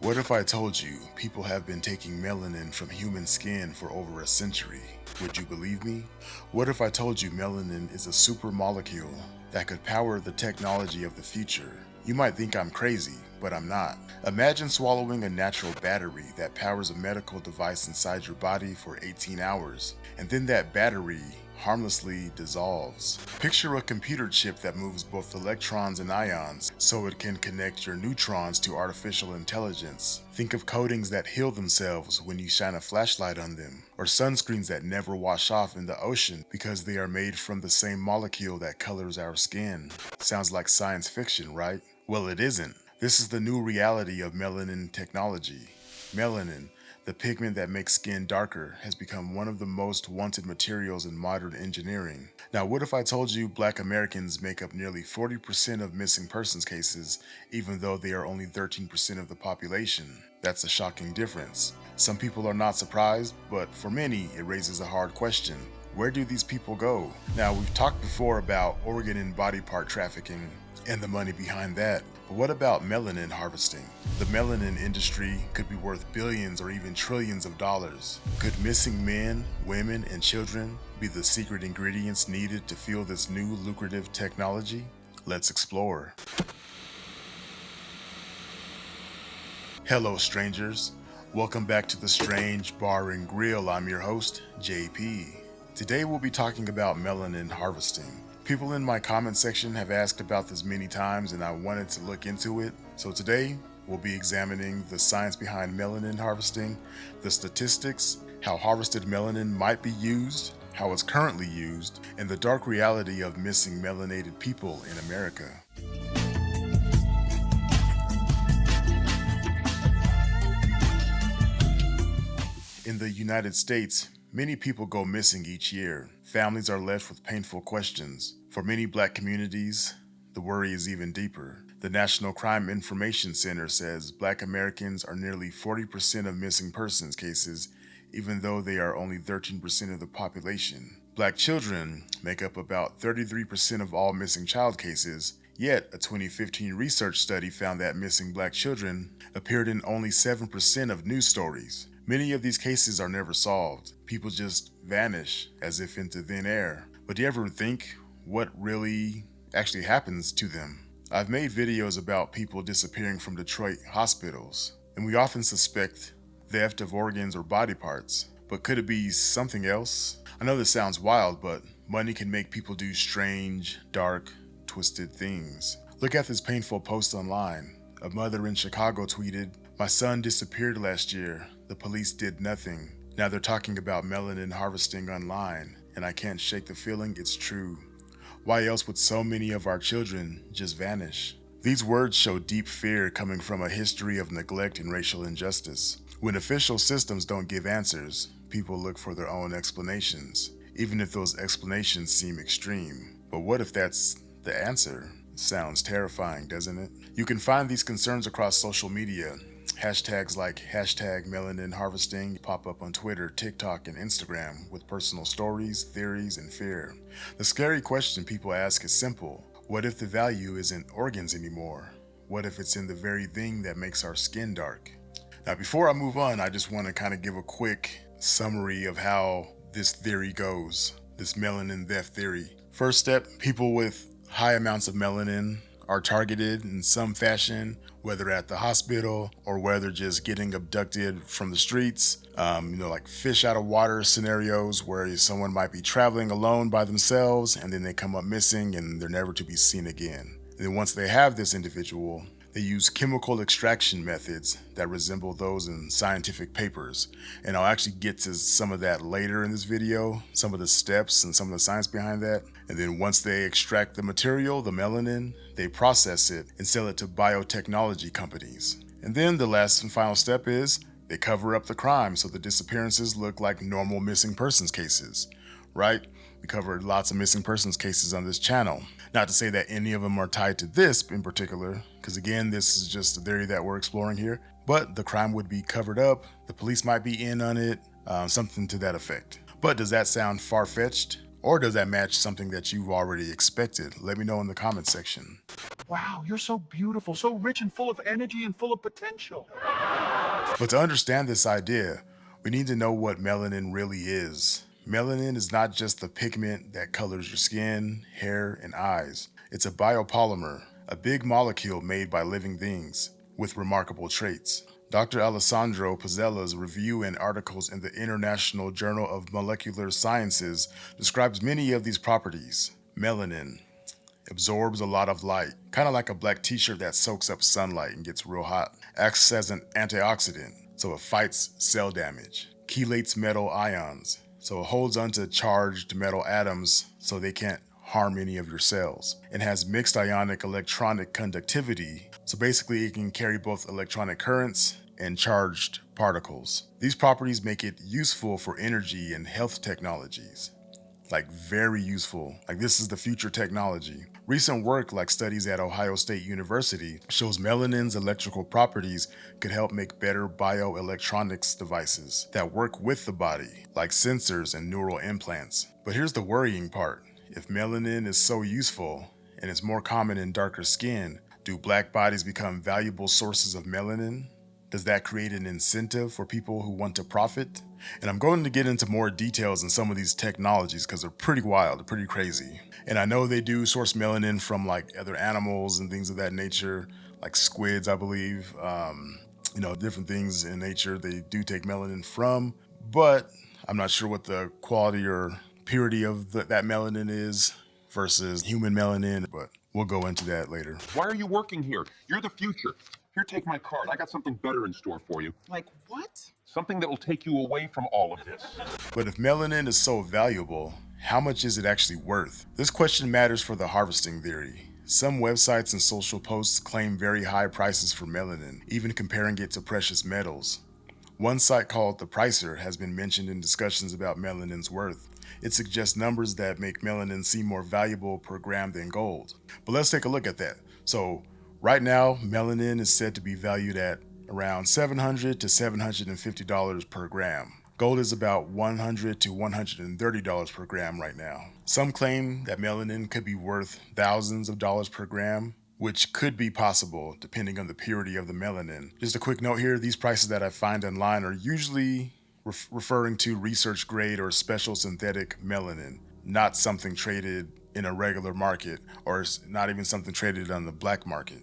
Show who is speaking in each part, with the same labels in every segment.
Speaker 1: What if I told you people have been taking melanin from human skin for over a century? Would you believe me? What if I told you melanin is a super molecule that could power the technology of the future? You might think I'm crazy, but I'm not. Imagine swallowing a natural battery that powers a medical device inside your body for 18 hours, and then that battery harmlessly dissolves. Picture a computer chip that moves both electrons and ions so it can connect your neutrons to artificial intelligence. Think of coatings that heal themselves when you shine a flashlight on them, or sunscreens that never wash off in the ocean because they are made from the same molecule that colors our skin. Sounds like science fiction, right? Well, it isn't. This is the new reality of melanin technology. Melanin, the pigment that makes skin darker, has become one of the most wanted materials in modern engineering. Now, what if I told you Black Americans make up nearly 40% of missing persons cases, even though they are only 13% of the population? That's a shocking difference. Some people are not surprised, but for many, it raises a hard question. Where do these people go? Now, we've talked before about organ and body part trafficking and the money behind that. But what about melanin harvesting? The melanin industry could be worth billions or even trillions of dollars. Could missing men, women, and children be the secret ingredients needed to fuel this new lucrative technology? Let's explore. Hello, strangers. Welcome back to the Strange Bar and Grill. I'm your host, JP. Today we'll be talking about melanin harvesting. People in my comment section have asked about this many times and I wanted to look into it. So today we'll be examining the science behind melanin harvesting, the statistics, how harvested melanin might be used, how it's currently used, and the dark reality of missing melanated people in America. In the United States, many people go missing each year. Families are left with painful questions. For many Black communities, the worry is even deeper. The National Crime Information Center says Black Americans are nearly 40% of missing persons cases, even though they are only 13% of the population. Black children make up about 33% of all missing child cases, yet a 2015 research study found that missing Black children appeared in only 7% of news stories. Many of these cases are never solved. People just vanish as if into thin air. But do you ever think what really actually happens to them? I've made videos about people disappearing from Detroit hospitals, and we often suspect theft of organs or body parts. But could it be something else? I know this sounds wild, but money can make people do strange, dark, twisted things. Look at this painful post online. A mother in Chicago tweeted, "My son disappeared last year. The police did nothing. Now they're talking about melanin harvesting online, and I can't shake the feeling it's true. Why else would so many of our children just vanish?" These words show deep fear coming from a history of neglect and racial injustice. When official systems don't give answers, people look for their own explanations, even if those explanations seem extreme. But what if that's the answer? Sounds terrifying, doesn't it? You can find these concerns across social media. Hashtags like #melanin harvesting pop up on Twitter, TikTok, and Instagram with personal stories, theories, and fear. The scary question people ask is simple. What if the value isn't organs anymore? What if it's in the very thing that makes our skin dark? Now, before I move on, I just want to kind of give a quick summary of how this theory goes, this melanin theft theory. First step, people with high amounts of melanin are targeted in some fashion, whether at the hospital or whether just getting abducted from the streets, like fish out of water scenarios where someone might be traveling alone by themselves and then they come up missing and they're never to be seen again. And then once they have this individual, they use chemical extraction methods that resemble those in scientific papers. And I'll actually get to some of that later in this video, some of the steps and some of the science behind that. And then once they extract the material, the melanin, they process it and sell it to biotechnology companies. And then the last and final step is they cover up the crime so the disappearances look like normal missing persons cases, right? We covered lots of missing persons cases on this channel. Not to say that any of them are tied to this in particular, because again, this is just a theory that we're exploring here, but the crime would be covered up, the police might be in on it, something to that effect. But does that sound far-fetched? Or does that match something that you've already expected? Let me know in the comment section.
Speaker 2: Wow, you're so beautiful, so rich and full of energy and full of potential.
Speaker 1: But to understand this idea, we need to know what melanin really is. Melanin is not just the pigment that colors your skin, hair, and eyes. It's a biopolymer, a big molecule made by living things with remarkable traits. Dr. Alessandro Pizzella's review and articles in the International Journal of Molecular Sciences describes many of these properties. Melanin absorbs a lot of light, kind of like a black t-shirt that soaks up sunlight and gets real hot. Acts as an antioxidant, so it fights cell damage. Chelates metal ions, so it holds onto charged metal atoms so they can't harm any of your cells. And has mixed ionic electronic conductivity, so basically it can carry both electronic currents and charged particles. These properties make it useful for energy and health technologies. Like very useful. Like this is the future technology. Recent work like studies at Ohio State University shows melanin's electrical properties could help make better bioelectronics devices that work with the body, like sensors and neural implants. But here's the worrying part. If melanin is so useful and is more common in darker skin, do black bodies become valuable sources of melanin? Does that create an incentive for people who want to profit? And I'm going to get into more details in some of these technologies because they're pretty wild, they're pretty crazy. And I know they do source melanin from like other animals and things of that nature, like squids, I believe. Different things in nature they do take melanin from, but I'm not sure what the quality or purity of that melanin is versus human melanin, but we'll go into that later.
Speaker 2: Why are you working here? You're the future. Here, take my card. I got something better in store for you. Like what? Something that will take you away from all of this.
Speaker 1: But if melanin is so valuable, how much is it actually worth? This question matters for the harvesting theory. Some websites and social posts claim very high prices for melanin, even comparing it to precious metals. One site called The Pricer has been mentioned in discussions about melanin's worth. It suggests numbers that make melanin seem more valuable per gram than gold. But let's take a look at that. So, right now, melanin is said to be valued at around $700 to $750 per gram. Gold is about $100 to $130 per gram right now. Some claim that melanin could be worth thousands of dollars per gram, which could be possible depending on the purity of the melanin. Just a quick note here, these prices that I find online are usually referring to research grade or special synthetic melanin, not something traded in a regular market or not even something traded on the black market.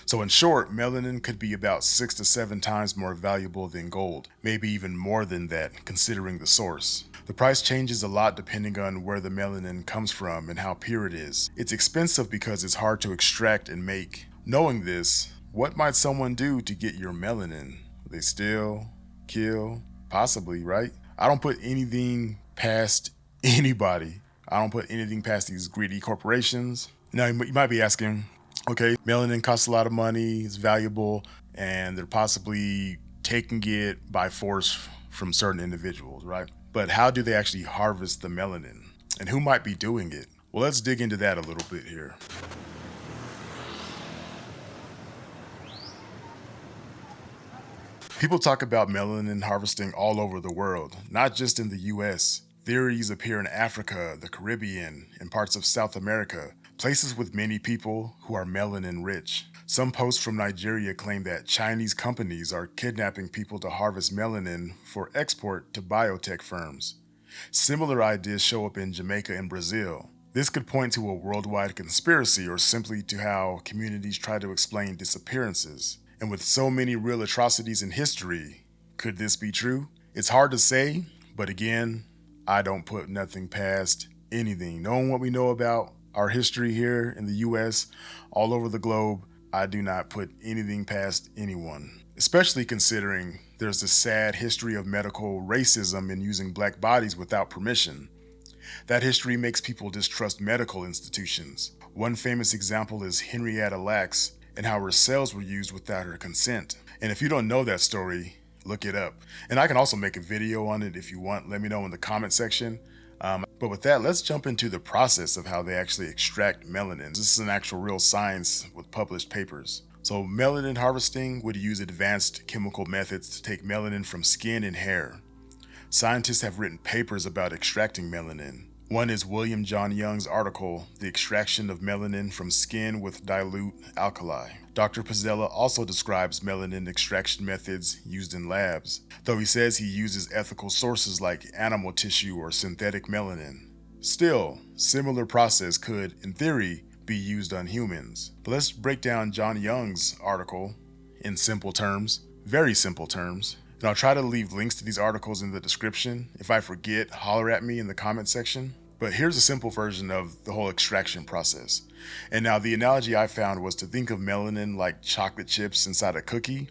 Speaker 1: So in short, melanin could be about 6 to 7 times more valuable than gold, maybe even more than that considering the source. The price changes a lot depending on where the melanin comes from and how pure it is. It's expensive because it's hard to extract and make. Knowing this, what might someone do to get your melanin? They steal, kill, possibly, right? I don't put anything past anybody. I don't put anything past these greedy corporations. Now, you might be asking, okay, melanin costs a lot of money, it's valuable, and they're possibly taking it by force from certain individuals, right? But how do they actually harvest the melanin? And who might be doing it? Well, let's dig into that a little bit here. People talk about melanin harvesting all over the world, not just in the US. Theories appear in Africa, the Caribbean, and parts of South America, places with many people who are melanin rich. Some posts from Nigeria claim that Chinese companies are kidnapping people to harvest melanin for export to biotech firms. Similar ideas show up in Jamaica and Brazil. This could point to a worldwide conspiracy or simply to how communities try to explain disappearances. And with so many real atrocities in history, could this be true? It's hard to say, but again, I don't put nothing past anything. Knowing what we know about our history here in the US, all over the globe, I do not put anything past anyone. Especially considering there's a sad history of medical racism in using black bodies without permission. That history makes people distrust medical institutions. One famous example is Henrietta Lacks and how her cells were used without her consent. And if you don't know that story, look it up. And I can also make a video on it if you want. Let me know in the comment section. But with that, let's jump into the process of how they actually extract melanin. This is an actual real science with published papers. So melanin harvesting would use advanced chemical methods to take melanin from skin and hair. Scientists have written papers about extracting melanin. One is William John Young's article, The Extraction of Melanin from Skin with Dilute Alkali. Dr. Pizzella also describes melanin extraction methods used in labs, though he says he uses ethical sources like animal tissue or synthetic melanin. Still, similar process could, in theory, be used on humans. But let's break down John Young's article in simple terms, very simple terms. And I'll try to leave links to these articles in the description. If I forget, holler at me in the comment section. But here's a simple version of the whole extraction process. And now the analogy I found was to think of melanin like chocolate chips inside a cookie.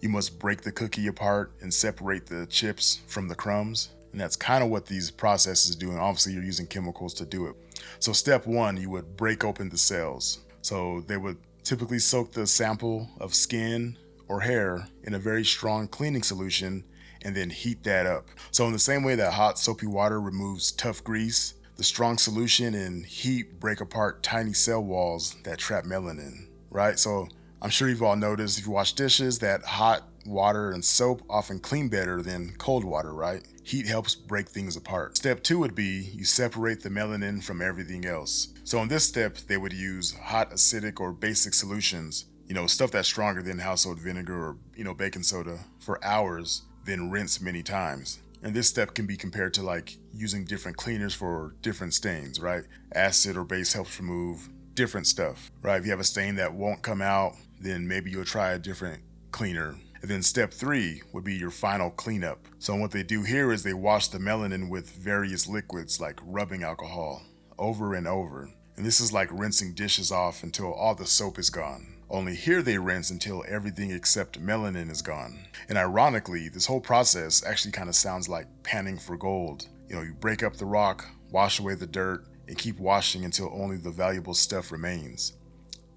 Speaker 1: You must break the cookie apart and separate the chips from the crumbs. And that's kind of what these processes do. And obviously you're using chemicals to do it. So step one, you would break open the cells. So they would typically soak the sample of skin or hair in a very strong cleaning solution and then heat that up. So in the same way that hot soapy water removes tough grease, the strong solution and heat break apart tiny cell walls that trap melanin, right? So I'm sure you've all noticed if you wash dishes that hot water and soap often clean better than cold water, right? Heat helps break things apart. Step two would be you separate the melanin from everything else. So in this step, they would use hot acidic or basic solutions, stuff that's stronger than household vinegar or, baking soda for hours, then rinse many times. And this step can be compared to like using different cleaners for different stains, right? Acid or base helps remove different stuff, right? If you have a stain that won't come out, then maybe you'll try a different cleaner. And then step three would be your final cleanup. So what they do here is they wash the melanin with various liquids like rubbing alcohol over and over. And this is like rinsing dishes off until all the soap is gone. Only here they rinse until everything except melanin is gone. And ironically, this whole process actually kind of sounds like panning for gold. You break up the rock, wash away the dirt, and keep washing until only the valuable stuff remains.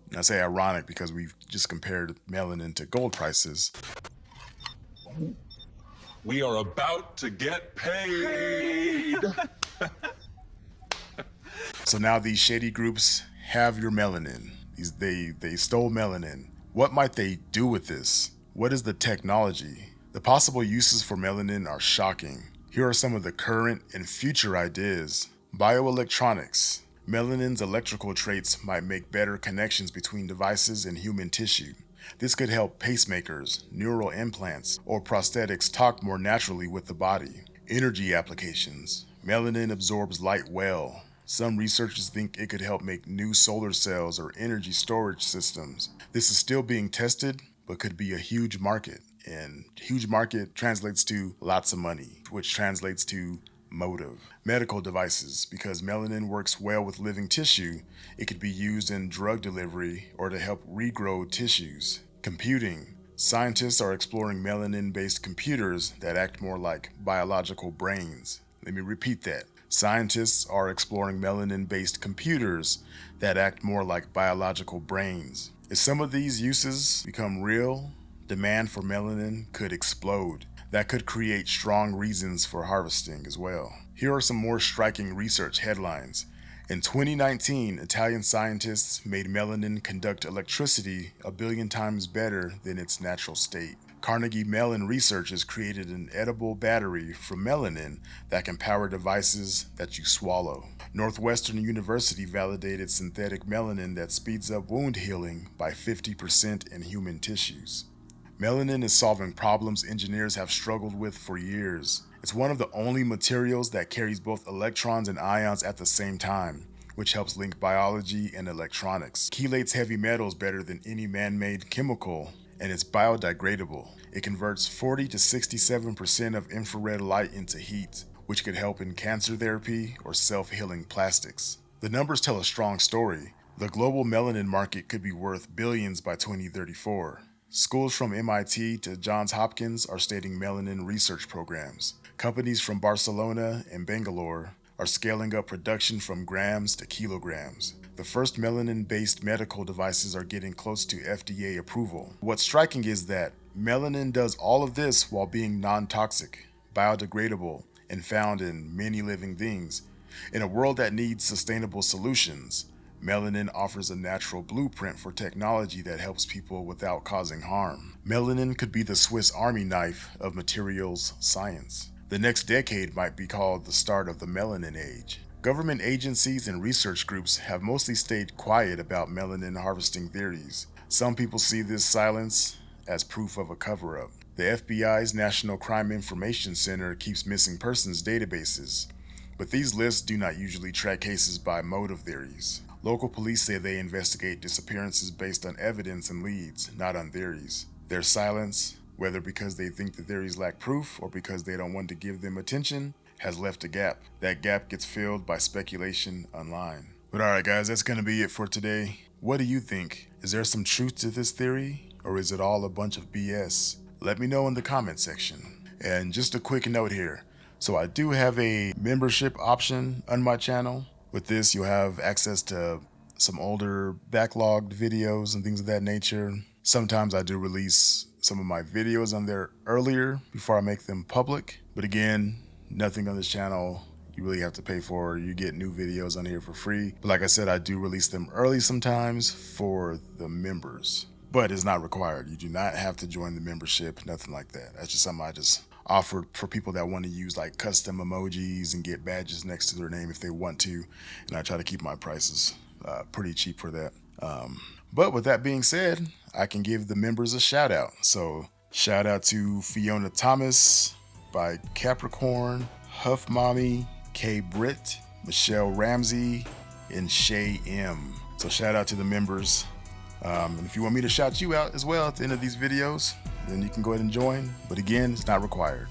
Speaker 1: And I say ironic because we've just compared melanin to gold prices.
Speaker 2: We are about to get paid.
Speaker 1: So now these shady groups have your melanin. They stole melanin. What might they do with this? What is the technology? The possible uses for melanin are shocking. Here are some of the current and future ideas. Bioelectronics. Melanin's electrical traits might make better connections between devices and human tissue. This could help pacemakers, neural implants, or prosthetics talk more naturally with the body. Energy applications. Melanin absorbs light well. Some researchers think it could help make new solar cells or energy storage systems. This is still being tested, but could be a huge market. And huge market translates to lots of money, which translates to motive. Medical devices. Because melanin works well with living tissue, it could be used in drug delivery or to help regrow tissues. Computing. Scientists are exploring melanin-based computers that act more like biological brains. Let me repeat that. Scientists are exploring melanin-based computers that act more like biological brains. If some of these uses become real, demand for melanin could explode. That could create strong reasons for harvesting as well. Here are some more striking research headlines. In 2019, Italian scientists made melanin conduct electricity 1 billion times better than its natural state. Carnegie Mellon researchers created an edible battery from melanin that can power devices that you swallow. Northwestern University validated synthetic melanin that speeds up wound healing by 50% in human tissues. Melanin is solving problems engineers have struggled with for years. It's one of the only materials that carries both electrons and ions at the same time, which helps link biology and electronics. Chelates heavy metals better than any man-made chemical, and it's biodegradable. It converts 40 to 67% of infrared light into heat, which could help in cancer therapy or self-healing plastics. The numbers tell a strong story. The global melanin market could be worth billions by 2034. Schools from MIT to Johns Hopkins are starting melanin research programs. Companies from Barcelona and Bangalore are scaling up production from grams to kilograms. The first melanin-based medical devices are getting close to FDA approval. What's striking is that melanin does all of this while being non-toxic, biodegradable, and found in many living things. In a world that needs sustainable solutions, melanin offers a natural blueprint for technology that helps people without causing harm. Melanin could be the Swiss Army knife of materials science. The next decade might be called the start of the melanin age. Government agencies and research groups have mostly stayed quiet about melanin harvesting theories. Some people see this silence as proof of a cover-up. The FBI's National Crime Information Center keeps missing persons databases, but these lists do not usually track cases by motive theories. Local police say they investigate disappearances based on evidence and leads, not on theories. Their silence, whether because they think the theories lack proof or because they don't want to give them attention, has left a gap. That gap gets filled by speculation online. But alright guys, that's going to be it for today. What do you think? Is there some truth to this theory, or is it all a bunch of BS? Let me know in the comment section. And just a quick note here. So I do have a membership option on my channel. With this, you'll have access to some older backlogged videos and things of that nature. Sometimes I do release some of my videos on there earlier before I make them public. But again, nothing on this channel you really have to pay for. You get new videos on here for free. But like I said, I do release them early sometimes for the members. But it's not required. You do not have to join the membership, nothing like that. That's just something I just offered for people that want to use like custom emojis and get badges next to their name if they want to. And I try to keep my prices pretty cheap for that. But with that being said, I can give the members a shout out. So shout out to Fiona Thomas by Capricorn, Huff Mommy, K Britt, Michelle Ramsey, and Shay M. So shout out to the members. And if you want me to shout you out as well at the end of these videos, then you can go ahead and join. But again, it's not required.